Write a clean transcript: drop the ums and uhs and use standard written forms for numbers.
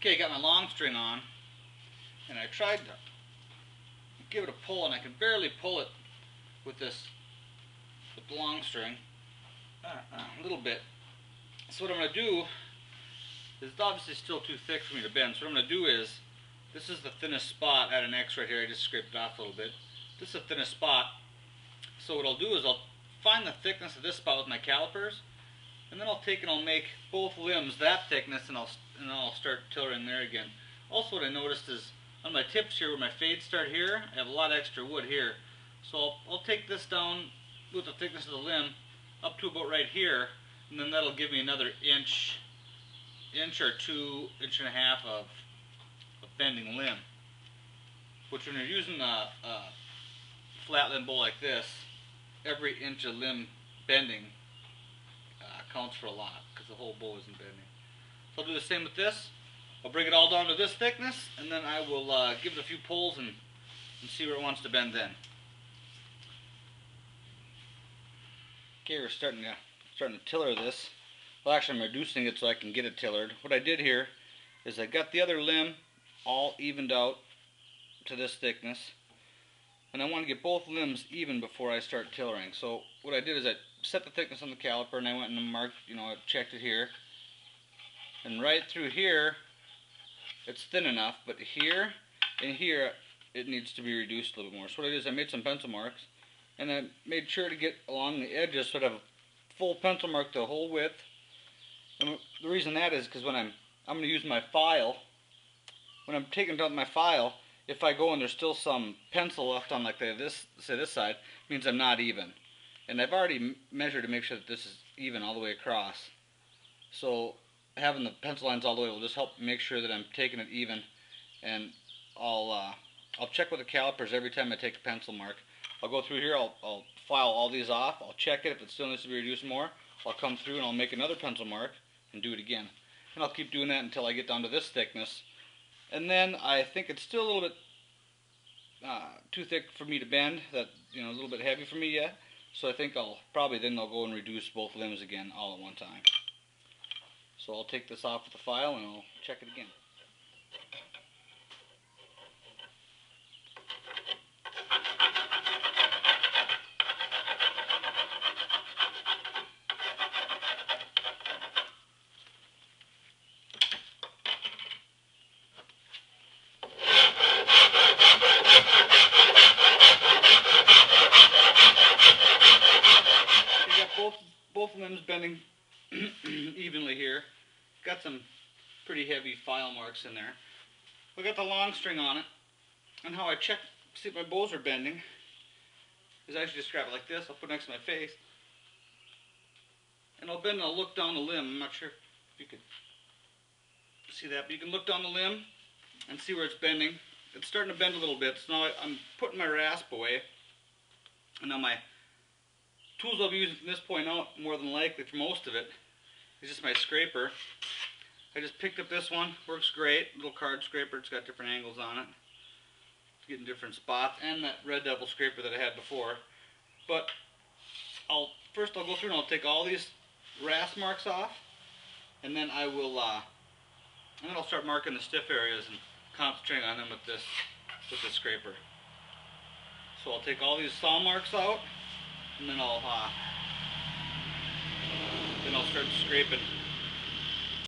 Okay, got my long string on, and I tried to give it a pull, and I can barely pull it with the long string, a little bit. So what I'm going to do is, it's obviously still too thick for me to bend, so what I'm going to do is, this is the thinnest spot at an X right here. I just scraped it off a little bit. This is the thinnest spot, so what I'll do is I'll find the thickness of this spot with my calipers, and then I'll take and I'll make both limbs that thickness, and I'll start tillering there again. Also, what I noticed is on my tips here, where my fades start here, I have a lot of extra wood here. So I'll take this down with the thickness of the limb up to about right here, and then that'll give me another inch or two, inch and a half of bending limb. Which, when you're using a flat limb bow like this, every inch of limb bending counts for a lot, because the whole bow isn't bending. So I'll do the same with this. I'll bring it all down to this thickness, and then I will give it a few pulls and see where it wants to bend then. Okay, we're starting to tiller this. Well, actually, I'm reducing it so I can get it tillered. What I did here is I got the other limb all evened out to this thickness, and I want to get both limbs even before I start tillering. So what I did is I set the thickness on the caliper, and I went and marked, I checked it here, and right through here it's thin enough, but here and here it needs to be reduced a little bit more. So what I did is I made some pencil marks, and I made sure to get along the edges so I have a full pencil mark the whole width. And the reason that is because when I'm going to use my file, when I'm taking down my file, if I go and there's still some pencil left on, like this side, it means I'm not even. And I've already measured to make sure that this is even all the way across. So having the pencil lines all the way will just help make sure that I'm taking it even. And I'll check with the calipers every time I take a pencil mark. I'll go through here, I'll file all these off, I'll check it. If it still needs to be reduced more, I'll come through and I'll make another pencil mark and do it again. And I'll keep doing that until I get down to this thickness. And then I think it's still a little bit too thick for me to bend, a little bit heavy for me yet. So I think I'll go and reduce both limbs again all at one time. So I'll take this off with the file and I'll check it again. Both limbs bending evenly here. Got some pretty heavy file marks in there. I got the long string on it, and how I check see if my bows are bending is I actually just grab it like this. I'll put it next to my face, and I'll bend and I'll look down the limb. I'm not sure if you could see that, but you can look down the limb and see where it's bending. It's starting to bend a little bit, so now I'm putting my rasp away, and now my tools I'll be using from this point out, more than likely for most of it, is just my scraper. I just picked up this one, works great, little card scraper. It's got different angles on it to get in different spots, and that Red Devil scraper that I had before. But first I'll go through and I'll take all these rasp marks off, and then I'll start marking the stiff areas and concentrating on them with this scraper. So I'll take all these saw marks out, and then I'll start scraping